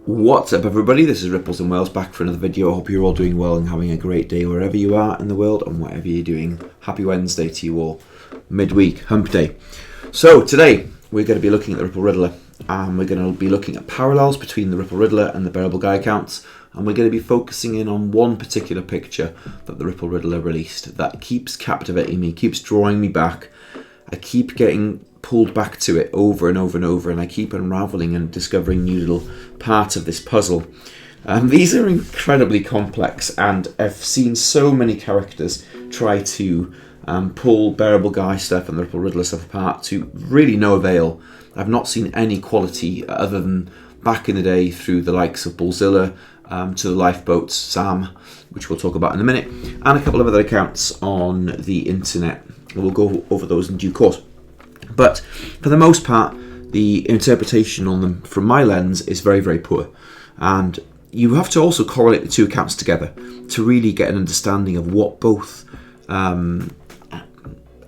What's up everybody, this is Ripples in Wales back for another video. I hope you're all doing well and having a great day wherever you are in the world and whatever you're doing. Happy Wednesday to you all. Midweek, hump day. So today we're going to be looking at the Ripple Riddler and we're going to be looking at parallels between the Ripple Riddler and the Bearable Guy accounts, and we're going to be focusing in on one particular picture that the Ripple Riddler released that keeps captivating me, keeps drawing me back. I keep getting pulled back to it over and over and over, and I keep unraveling and discovering new little parts of this puzzle. These are incredibly complex, and I've seen so many characters try to pull Bearable Guy stuff and the Ripple Riddler stuff apart to really no avail. I've not seen any quality other than back in the day through the likes of Bullzilla, to the lifeboats, Sam, which we'll talk about in a minute, and a couple of other accounts on the internet. We'll go over those in due course. But for the most part, the interpretation on them from my lens is very, very poor. And you have to also correlate the two accounts together to really get an understanding of what both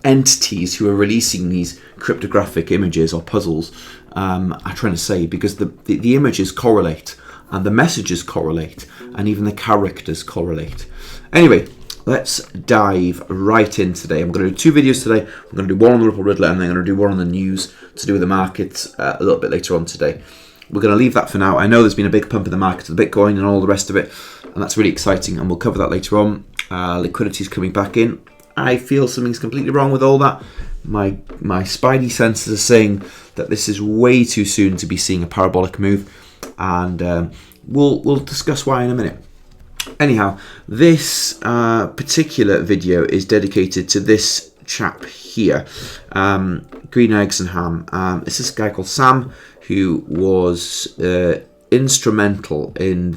entities who are releasing these cryptographic images or puzzles are trying to say, because the images correlate and the messages correlate and even the characters correlate. Anyway, let's dive right in today. I'm going to do two videos today. I'm going to do one on the Ripple Riddler and then I'm going to do one on the news to do with the markets a little bit later on today. We're going to leave that for now. I know there's been a big pump in the market of the Bitcoin and all the rest of it, and that's really exciting, and we'll cover that later on. Liquidity is coming back in. I feel something's completely wrong with all that. My spidey senses are saying that this is way too soon to be seeing a parabolic move, and we'll discuss why in a minute. Anyhow, this particular video is dedicated to this chap here, Green Eggs and Ham. It's this guy called Sam, who was instrumental in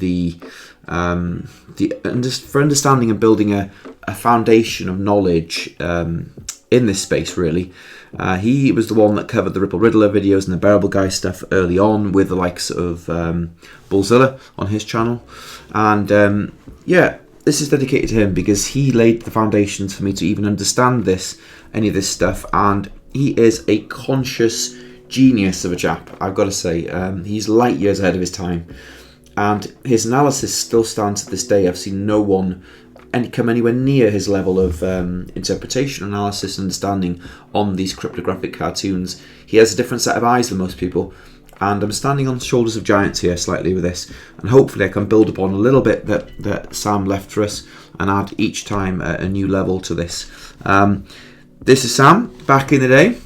for understanding and building a foundation of knowledge in this space, really. He was the one that covered the Ripple Riddler videos and the Bearable Guy stuff early on with the likes of Bullzilla on his channel. And yeah, this is dedicated to him because he laid the foundations for me to even understand any of this stuff. And he is a conscious genius of a chap, I've got to say. He's light years ahead of his time. And his analysis still stands to this day. I've seen no one come anywhere near his level of interpretation, analysis, and understanding on these cryptographic cartoons. He has a different set of eyes than most people, and I'm standing on the shoulders of giants here slightly with this, and hopefully I can build upon a little bit that Sam left for us and add each time a new level to this. This is Sam back in the day.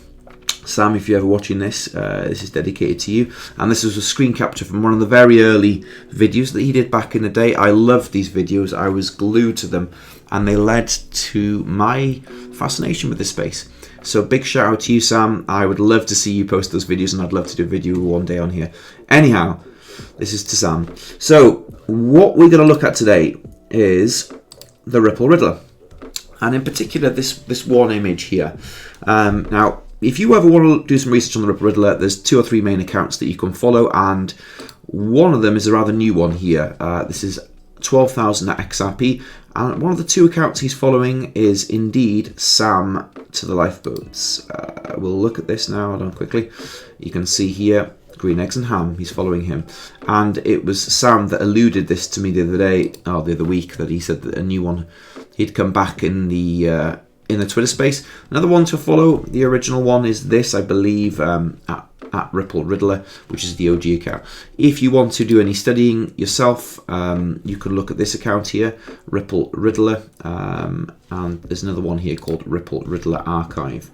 Sam, if you're ever watching this, this is dedicated to you. And this was a screen capture from one of the very early videos that he did back in the day. I loved these videos. I was glued to them. And they led to my fascination with this space. So big shout out to you, Sam. I would love to see you post those videos, and I'd love to do a video one day on here. Anyhow, this is to Sam. So what we're going to look at today is the Ripple Riddler. And in particular, this one image here. Now, if you ever want to do some research on the Ripple Riddler, there's 2 or 3 main accounts that you can follow, and one of them is a rather new one here. This is 12,000 at XRP, and one of the 2 accounts he's following is indeed Sam to the lifeboats. We'll look at this now done quickly. You can see here, Green Eggs and Ham, he's following him. And it was Sam that alluded this to me the other week, that he said that a new one, he'd come back in the Twitter space. Another one to follow, the original one, is this, I believe, at Ripple Riddler, which is the OG account. If you want to do any studying yourself, you can look at this account here, Ripple Riddler, and there's another one here called Ripple Riddler Archive.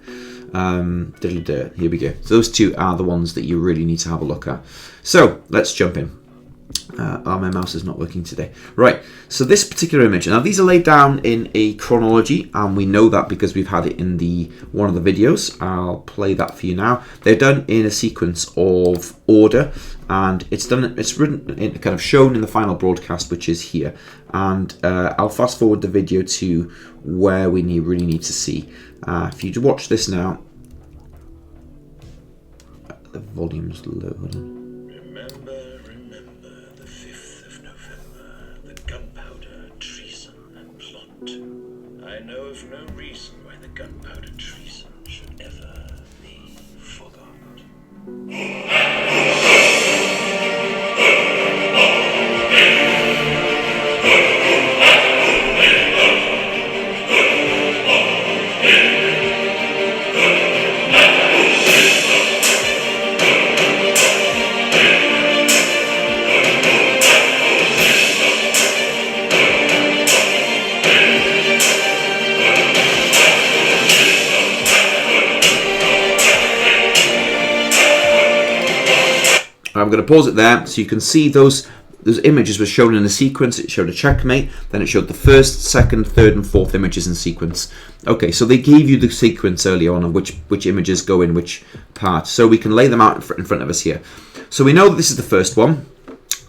Here we go. So those 2 are the ones that you really need to have a look at. So let's jump in. My mouse is not working today. Right, so this particular image, now these are laid down in a chronology, and we know that because we've had it in one of the videos. I'll play that for you now. They're done in a sequence of order, and it's written, kind of shown in the final broadcast, which is here. And I'll fast forward the video to where we really need to see. If you watch this now, the volume's low. Hold on. I know of no reason why the gunpowder treason should ever be forgot. I'm going to pause it there so you can see those images were shown in a sequence. It showed a checkmate, then it showed the first, second, third, and fourth images in sequence. Okay, so they gave you the sequence early on of which images go in which part, so we can lay them out in front of us here. So we know that this is the first one,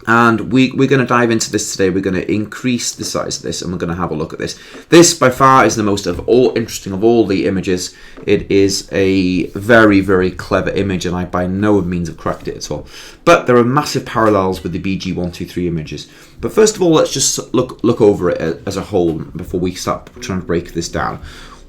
and we're going to dive into this today. We're going to increase the size of this, and we're going to have a look at this. This, by far, is the most interesting of all the images. It is a very, very clever image, and I by no means have cracked it at all. But there are massive parallels with the BG123 images. But first of all, let's just look over it as a whole before we start trying to break this down.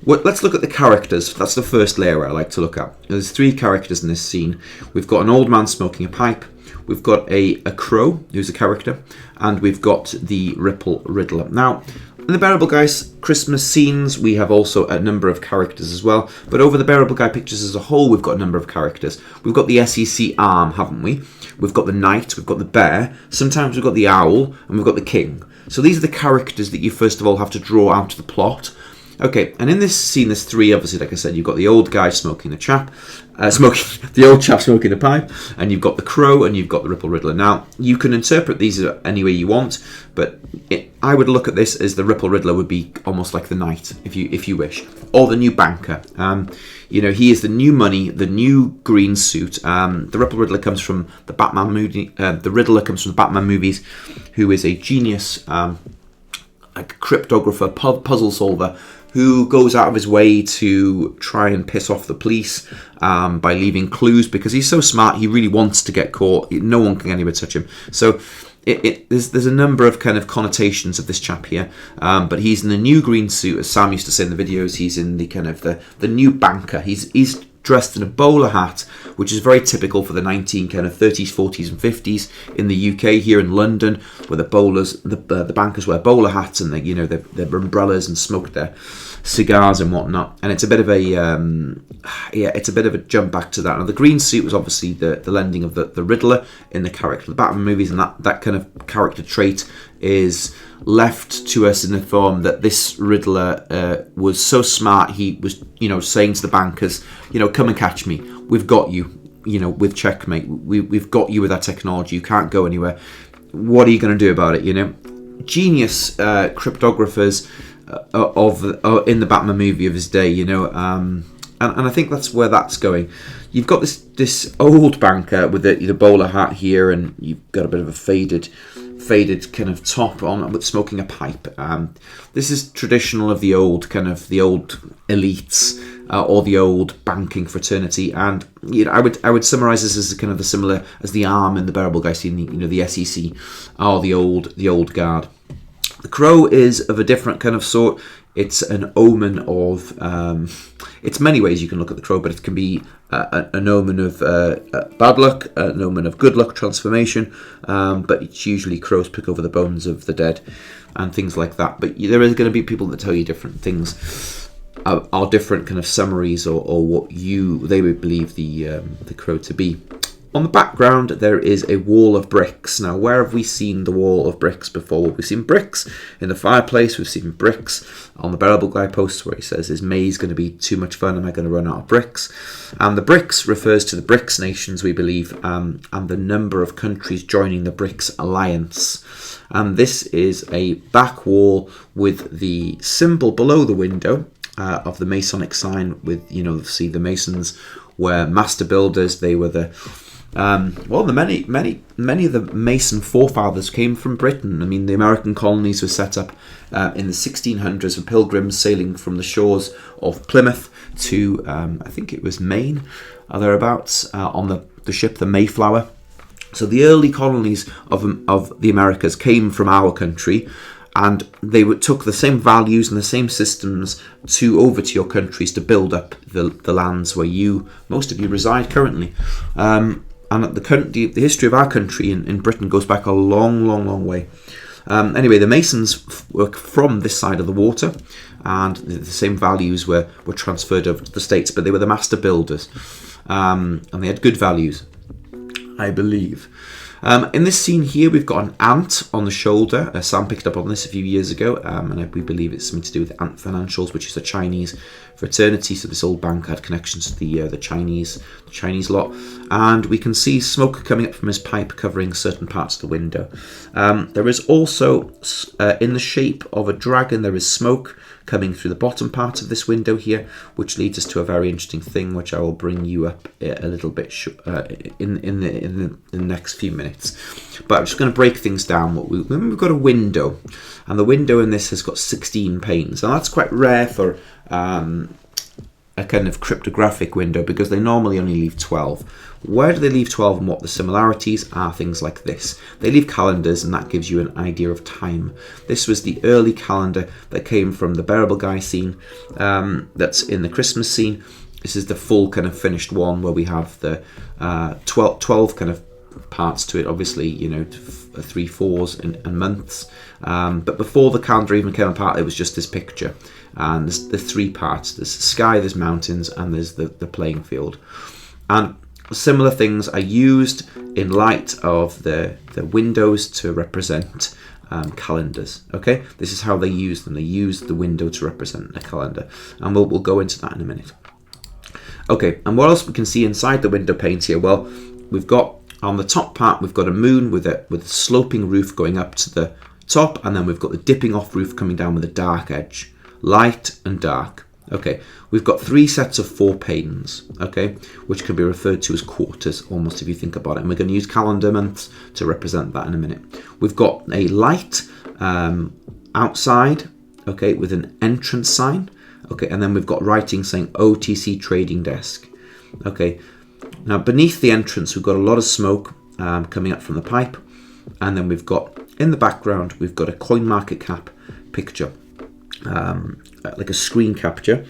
Let's look at the characters. That's the first layer I like to look at. There's 3 characters in this scene. We've got an old man smoking a pipe. We've got a crow, who's a character, and we've got the Ripple Riddler. Now, in the Bearable Guys Christmas scenes, we have also a number of characters as well, but over the Bearable Guy pictures as a whole, we've got a number of characters. We've got the SEC arm, haven't we? We've got the knight, we've got the bear, sometimes we've got the owl, and we've got the king. So these are the characters that you first of all have to draw out of the plot. Okay, and in this scene, there's 3, obviously, like I said. You've got the old guy smoking the old chap smoking a pipe, and you've got the crow, and you've got the Ripple Riddler. Now, you can interpret these any way you want, but I would look at this as the Ripple Riddler would be almost like the knight, if you wish, or the new banker. He is the new money, the new green suit. The Ripple Riddler comes from the Batman movie. The Riddler comes from the Batman movies, who is a genius, like a cryptographer, puzzle solver, who goes out of his way to try and piss off the police by leaving clues, because he's so smart. He really wants to get caught. No one can anywhere touch him. So there's a number of kind of connotations of this chap here, but he's in the new green suit, as Sam used to say in the videos. He's in the kind of the new banker. He's dressed in a bowler hat, which is very typical for the 30s, 40s, and 50s in the UK. Here in London, where the bankers wear bowler hats, and their umbrellas and smoke their cigars and whatnot. And it's a bit of a jump back to that. Now, the green suit was obviously the lending of the Riddler in the character of the Batman movies, and that kind of character trait is left to us in the form that this Riddler was so smart. He was, saying to the bankers, come and catch me. We've got you, with checkmate. We've got you with our technology. You can't go anywhere. What are you going to do about it? Genius cryptographers in the Batman movie of his day, and I think that's where that's going. You've got this old banker with the bowler hat here, and you've got a bit of a faded kind of top on with smoking a pipe. This is traditional of the old elites or the old banking fraternity, and I would summarize this as kind of the similar as the arm in the Bearable Guy scene. The SEC are the old guard. The crow is of a different kind of sort. It's an omen of... it's many ways you can look at the crow, but it can be an omen of bad luck, an omen of good luck, transformation, but it's usually crows pick over the bones of the dead and things like that. But there is going to be people that tell you different things, are different kind of summaries or what they would believe the crow to be. On the background, there is a wall of bricks. Now, where have we seen the wall of bricks before? Well, we've seen bricks in the fireplace. We've seen bricks on the Bearable Guy post where he says, is May's going to be too much fun? Am I going to run out of bricks? And the bricks refers to the BRICS nations, we believe, and the number of countries joining the BRICS alliance. And this is a back wall with the symbol below the window of the Masonic sign with, see the Masons were master builders. They were the many of the Mason forefathers came from Britain. I mean, the American colonies were set up in the 1600s with pilgrims sailing from the shores of Plymouth to, I think it was Maine, thereabouts, on the ship, the Mayflower. So the early colonies of the Americas came from our country, and they took the same values and the same systems over to your countries to build up the lands where most of you reside currently. And the history of our country in Britain goes back a long, long, long way. Anyway, the Masons were from this side of the water, and the same values were transferred over to the States, but they were the master builders, and they had good values. I believe. In this scene here, we've got an ant on the shoulder. Sam picked up on this a few years ago, and we believe it's something to do with Ant Financials, which is a Chinese fraternity. So this old bank had connections to the Chinese lot. And we can see smoke coming up from his pipe, covering certain parts of the window. There is also, in the shape of a dragon, there is smoke coming through the bottom part of this window here, which leads us to a very interesting thing, which I will bring you up a little bit in the next few minutes. But I'm just going to break things down. We've got a window, and the window in this has got 16 panes, and that's quite rare for a kind of cryptographic window, because they normally only leave 12. Where do they leave 12, and what the similarities are? Things like this. They leave calendars, and that gives you an idea of time. This was the early calendar that came from the Bearable Guy scene, that's in the Christmas scene. This is the full kind of finished one, where we have the 12 kind of parts to it, obviously, 3 4s and months. But before the calendar even came apart, it was just this picture. And there's the 3 parts. There's sky, there's mountains, and there's the playing field. And similar things are used in light of the windows to represent calendars. Okay, this is how they use them. They use the window to represent a calendar, and we'll go into that in a minute. Okay, and what else we can see inside the window panes here? Well, we've got on the top part, we've got a moon with a sloping roof going up to the top, and then we've got the dipping off roof coming down with a dark edge, light and dark. Okay, we've got 3 sets of 4 panes, okay, which can be referred to as quarters, almost, if you think about it. And we're going to use calendar months to represent that in a minute. We've got a light outside, okay, with an entrance sign, okay, and then we've got writing saying OTC Trading Desk, okay. Now, beneath the entrance, we've got a lot of smoke coming up from the pipe, and then we've got, in the background, we've got a coin market cap picture, like a screen capture,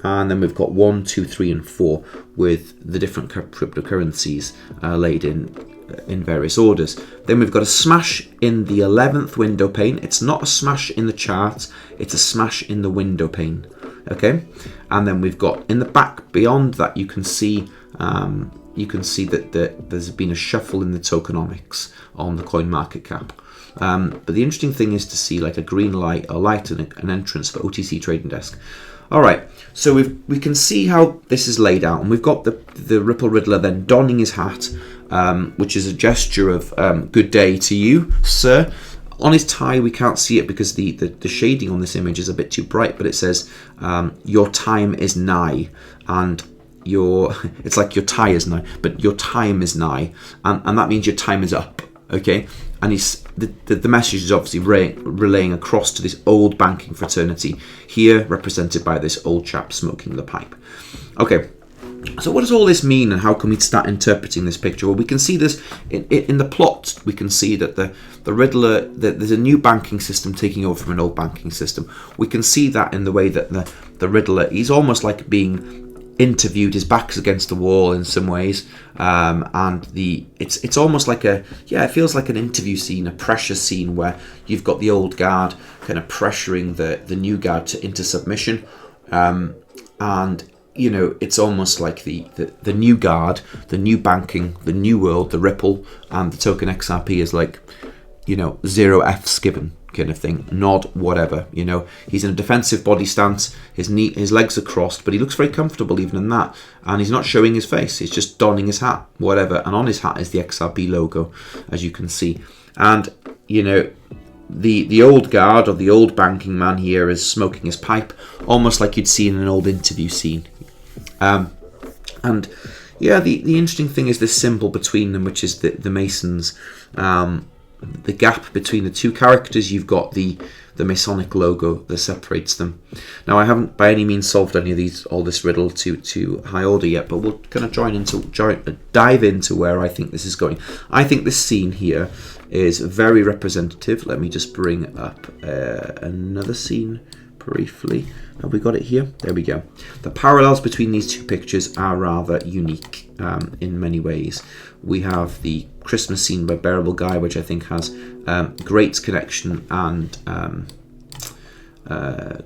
and then we've got 1, 2, 3, and 4 with the different cryptocurrencies laid in various orders. Then we've got a smash in the 11th window pane. It's not a smash in the chart, it's a smash in the window pane. Okay, and then we've got in the back beyond that, you can see that there's been a shuffle in the tokenomics on the coin market cap. But the interesting thing is to see like a green light, a light, and an entrance for OTC Trading Desk. All right, so we can see how this is laid out, and we've got the Ripple Riddler then donning his hat, which is a gesture of good day to you, sir. On his tie, we can't see it because the shading on this image is a bit too bright, but it says your time is nigh, and it's like your tie is nigh, but your time is nigh, and that means your time is up. Okay, and the message is obviously relaying across to this old banking fraternity here, represented by this old chap smoking the pipe. Okay, so what does all this mean, and how can we start interpreting this picture? Well, we can see this in the plot. We can see that the Riddler, there's a new banking system taking over from an old banking system. We can see that in the way that the Riddler, he's almost like being interviewed, his back's against the wall in some ways, and it's almost like it feels like an interview scene, a pressure scene, where you've got the old guard kind of pressuring the new guard into submission, and it's almost like the new guard, the new banking, the new world, the Ripple, and the token XRP is like 0 F's given kind of thing, nod, whatever. He's in a defensive body stance, his legs are crossed, but he looks very comfortable even in that, and he's not showing his face, he's just donning his hat, whatever, and on his hat is the XRP logo, as you can see. And the old guard, or the old banking man here, is smoking his pipe, almost like you'd see in an old interview scene. And yeah, the interesting thing is this symbol between them, which is the Masons. The gap between the two characters, you've got the Masonic logo that separates them. Now, I haven't by any means solved all this riddle to high order yet, but we'll kind of dive into where I think this is going. I think this scene here is very representative. Let me just bring up another scene briefly. Have we got it here? There we go. The parallels between these two pictures are rather unique in many ways. We have the Christmas scene by Bearable Guy, which I think has great connection and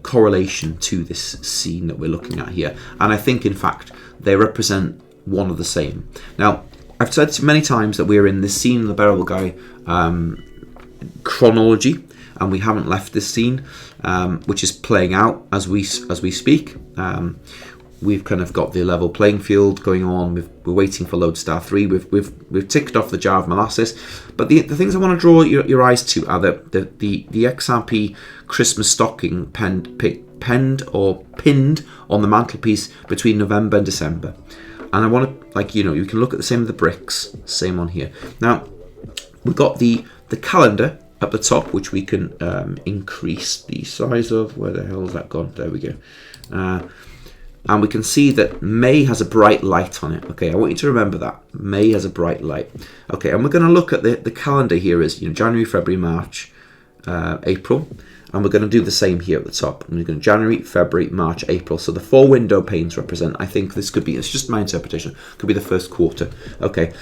correlation to this scene that we're looking at here. And I think, in fact, they represent one of the same. Now, I've said many times that we're in this scene of the Bearable Guy chronology, and we haven't left this scene, which is playing out as we speak. We've kind of got the level playing field going on. We're waiting for Lodestar 3. We've ticked off the jar of molasses. But the things I want to draw your eyes to are the XRP Christmas stocking pinned on the mantelpiece between November and December. And I want to, you can look at the same with the bricks, same on here. Now, we've got the calendar at the top, which we can increase the size of. Where the hell has that gone? There we go. And we can see that May has a bright light on it. Okay, I want you to remember that. May has a bright light. Okay, and we're going to look at the calendar here as January, February, March, April. And we're going to do the same here at the top. And we're going to January, February, March, April. So the 4 window panes represent, I think this could be, it's just my interpretation, could be the first quarter. Okay,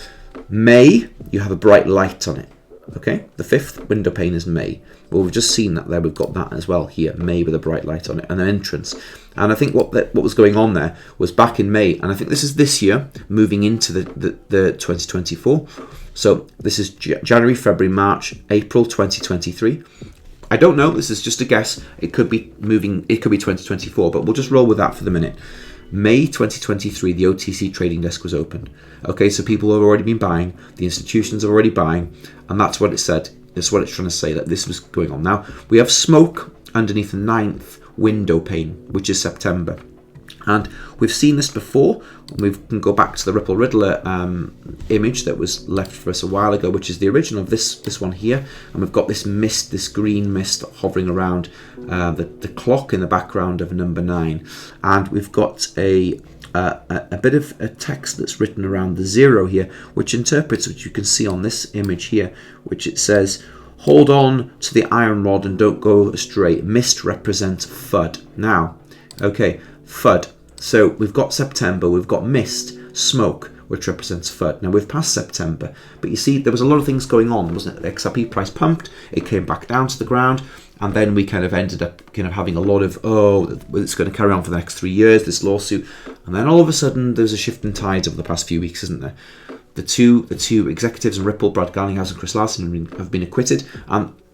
May, you have a bright light on it. Okay, the 5th window pane is May. Well, we've just seen that there. We've got that as well here, May with a bright light on it, and an entrance. And I think what was going on there was back in May, and I think this is this year moving into the 2024. So this is January, February, March, April 2023. I don't know. This is just a guess. It could be moving. It could be 2024, but we'll just roll with that for the minute. May 2023, the OTC trading desk was open. Okay, so people have already been buying. The institutions are already buying, and that's what it said. That's what it's trying to say, that this was going on. Now, we have smoke underneath the 9th window pane, which is September. And we've seen this before. We can go back to the Ripple Riddler image that was left for us a while ago, which is the original of this one here. And we've got this mist, this green mist hovering around the clock in the background of number 9. And we've got a bit of a text that's written around the 0 here, which interprets, which you can see on this image here, which it says, hold on to the iron rod and don't go astray. Mist represents FUD. Now, okay, FUD. So we've got September, we've got mist, smoke, which represents FUD. Now we've passed September, but you see there was a lot of things going on, wasn't it? The XRP price pumped, it came back down to the ground, and then we kind of ended up having a lot of, it's going to carry on for the next 3 years, this lawsuit. And then all of a sudden there's a shift in tides over the past few weeks, isn't there? The two executives in Ripple, Brad Garlinghouse and Chris Larson, have been acquitted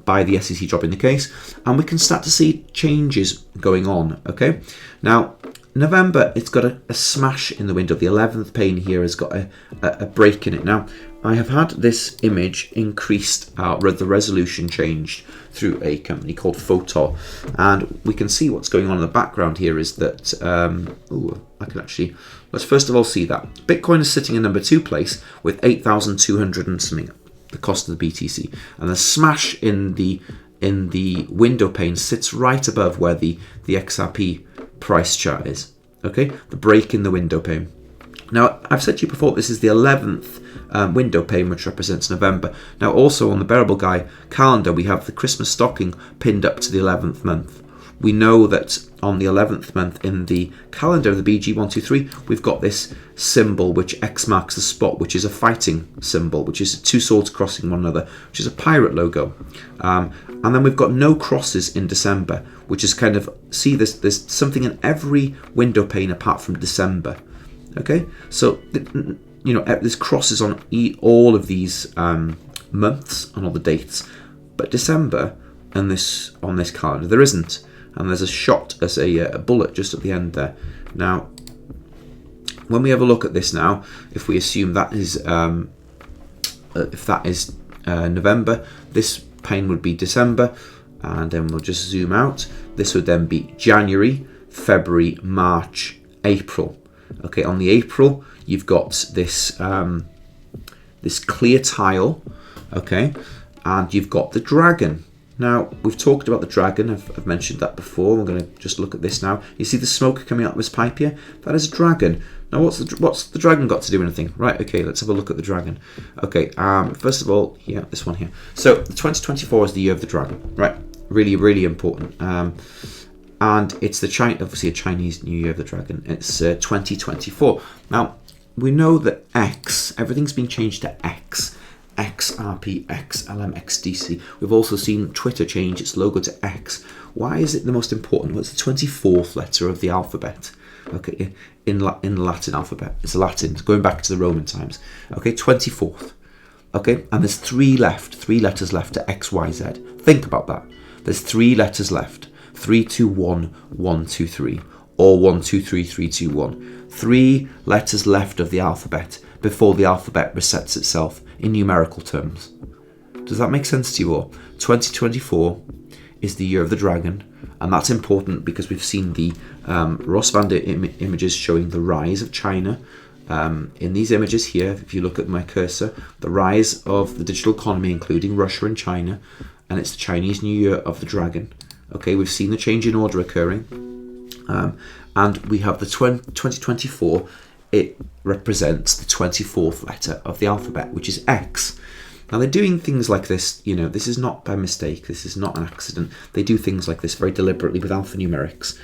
by the SEC dropping the case, and we can start to see changes going on. Okay, now November, it's got a smash in the window. The 11th pane here has got a break in it. Now, I have had this image increased, the resolution changed through a company called Photor, and we can see what's going on in the background here is that, I can actually, let's first of all see that. Bitcoin is sitting in number 2 place with 8,200 and something, the cost of the BTC, and the smash in the window pane sits right above where the XRP price chart is. Okay, the break in the window pane. Now, I've said to you before, this is the 11th window pane, which represents November. Now, also on the Bearable Guy calendar, we have the Christmas stocking pinned up to the 11th month. We know that on the 11th month in the calendar of the BG123, we've got this symbol which X marks the spot, which is a fighting symbol, which is 2 swords crossing one another, which is a pirate logo. And then we've got no crosses in December, which is kind of, see, there's something in every window pane apart from December. Okay, so there's crosses on all of these months and all the dates, but December on this calendar there isn't, and there's a shot as a bullet just at the end there. Now, when we have a look at this now, if we assume that is November, this pane would be December, and then we'll just zoom out. This would then be January, February, March, April. Okay, on the April, you've got this this clear tile, okay, and you've got the dragon. Now, we've talked about the dragon. I've mentioned that before. We're going to just look at this now. You see the smoke coming out of this pipe here? That is a dragon. Now, what's the dragon got to do with anything? Right, okay, let's have a look at the dragon. Okay, first of all, yeah, this one here. So, 2024 is the year of the dragon, right? Really, really important. And it's obviously a Chinese New Year of the Dragon. It's 2024. Now, we know that X, everything's been changed to X. XRP, XLM, XDC. We've also seen Twitter change its logo to X. Why is it the most important? Well, it's the 24th letter of the alphabet. Okay, in Latin alphabet. It's Latin. It's going back to the Roman times. Okay, 24th. Okay, and there's three letters left to X, Y, Z. Think about that. There's 3 letters left. 3, 2, 1, 1, 2, 3. Or 1, 2, 3, 3, 2, 1. 3 letters left of the alphabet before the alphabet resets itself in numerical terms. Does that make sense to you all? 2024 is the year of the dragon, and that's important because we've seen the Ross van der images showing the rise of China. In these images here, if you look at my cursor, the rise of the digital economy, including Russia and China, and it's the Chinese New Year of the dragon. Okay, we've seen the change in order occurring, and we have the 2024. It represents the 24th letter of the alphabet, which is X. Now they're doing things like this, you know, this is not by mistake, this is not an accident. They do things like this very deliberately with alphanumerics,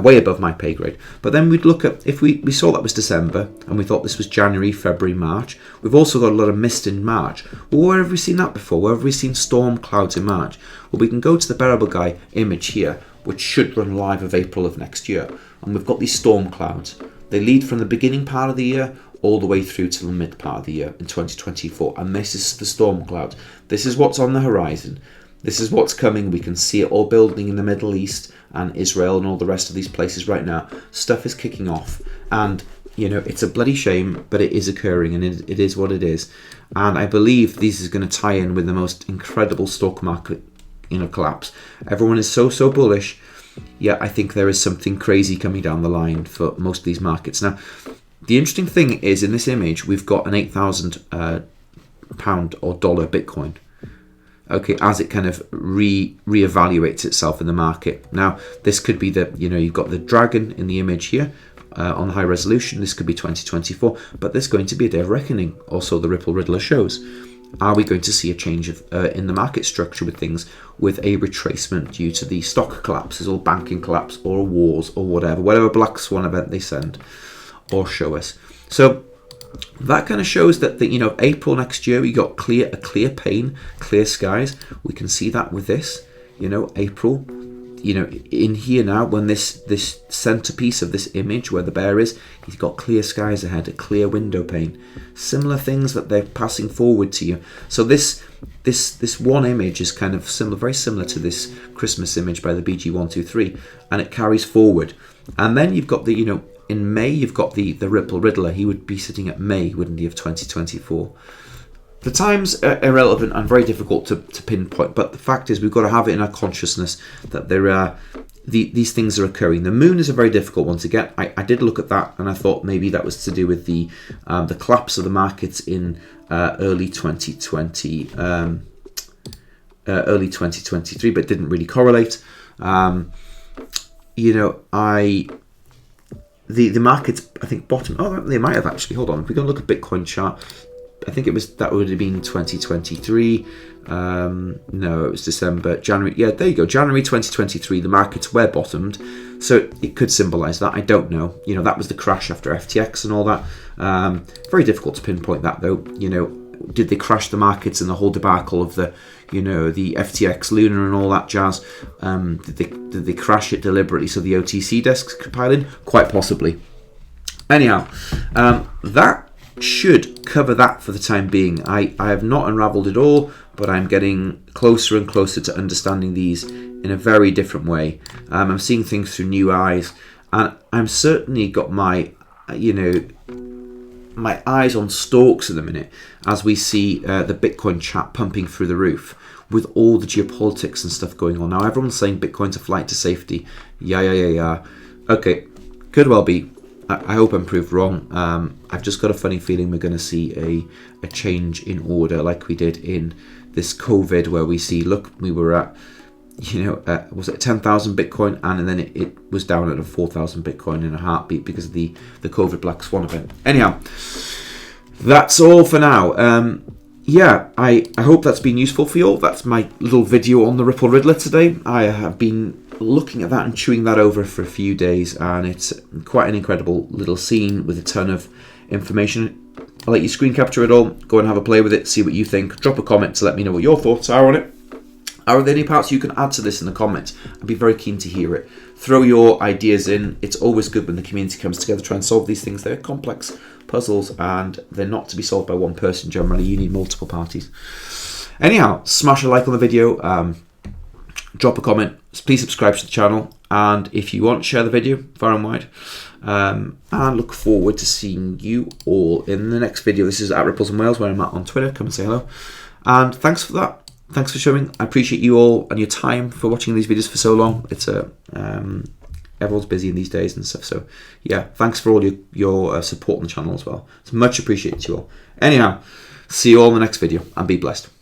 way above my pay grade. But then we'd look at, if we saw that was December, and we thought this was January, February, March, we've also got a lot of mist in March. Well, where have we seen that before? Where have we seen storm clouds in March? Well, we can go to the Bearable Guy image here, which should run live of April of next year. And we've got these storm clouds. They lead from the beginning part of the year all the way through to the mid part of the year in 2024. And this is the storm cloud. This is what's on the horizon. This is what's coming. We can see it all building in the Middle East and Israel and all the rest of these places right now. Stuff is kicking off. And, you know, it's a bloody shame, but it is occurring, and it is what it is. And I believe this is going to tie in with the most incredible stock market, you know, collapse. Everyone is so bullish. Yeah, I think there is something crazy coming down the line for most of these markets. Now, the interesting thing is, in this image, we've got an £8,000 or dollar Bitcoin. Okay, as it kind of reevaluates itself in the market. Now, this could be the, you know, you've got the dragon in the image here on the high resolution. This could be 2024, but there's going to be a day of reckoning. Also, the Ripple Riddler shows. Are we going to see a change of in the market structure with things, with a retracement due to the stock collapses or banking collapse or wars or whatever black swan event they send or show us? So that kind of shows that you know, April next year we got a clear pane, clear skies. We can see that with this, you know, April. You know, in here now, when this centerpiece of this image where the bear is, he's got clear skies ahead, a clear window pane. Similar things that they're passing forward to you. So this one image is kind of similar, very similar to this Christmas image by the BG123, and it carries forward. And then you've got the, you know, in May you've got the Ripple Riddler. He would be sitting at May, wouldn't he, of 2024. The times are irrelevant and very difficult to pinpoint, but the fact is we've got to have it in our consciousness that there are these things are occurring. The moon is a very difficult one to get. I did look at that, and I thought maybe that was to do with the collapse of the markets in early 2020, early 2023, but it didn't really correlate. You know, the markets, I think, bottom. Oh, they might have actually. Hold on, if we go look at Bitcoin chart. I think that would have been 2023. No, it was December, January. Yeah, there you go. January 2023, the markets were bottomed. So it could symbolize that. I don't know. You know, that was the crash after FTX and all that. Very difficult to pinpoint that, though. You know, did they crash the markets in the whole debacle of the, you know, the FTX Luna and all that jazz? Did they crash it deliberately so the OTC desks could pile in? Quite possibly. Anyhow, that should cover that for the time being. I have not unraveled it all, but I'm getting closer and closer to understanding these in a very different way. I'm seeing things through new eyes, and I'm certainly got my, you know, my eyes on stalks at the minute as we see the Bitcoin chat pumping through the roof with all the geopolitics and stuff going on. Now everyone's saying Bitcoin's a flight to safety. Yeah. Okay, could well be. I hope I'm proved wrong. I've just got a funny feeling we're going to see a change in order like we did in this COVID, where we see, look, we were at, you know, was it 10,000 Bitcoin, and then it was down at a 4,000 Bitcoin in a heartbeat because of the COVID Black Swan event. Anyhow, that's all for now. Yeah, I hope that's been useful for you all. That's my little video on the Ripple Riddler today. I have been looking at that and chewing that over for a few days, and it's quite an incredible little scene with a ton of information. I'll let you screen capture it all, go and have a play with it, see what you think. Drop a comment to let me know what your thoughts are on it. Are there any parts you can add to this in the comments? I'd be very keen to hear it. throw your ideas in. It's always good when the community comes together to try and solve these things. They're complex puzzles, and they're not to be solved by one person generally. You need multiple parties. Anyhow, smash a like on the video, drop a comment, please subscribe to the channel, and if you want, share the video far and wide. And look forward to seeing you all in the next video. This is at Ripples and Wales, where I'm at on Twitter. Come and say hello. And thanks for that. Thanks for showing. I appreciate you all and your time for watching these videos for so long. It's everyone's busy in these days and stuff. So yeah, thanks for all your support on the channel as well. It's much appreciated to you all. Anyhow, see you all in the next video, and be blessed.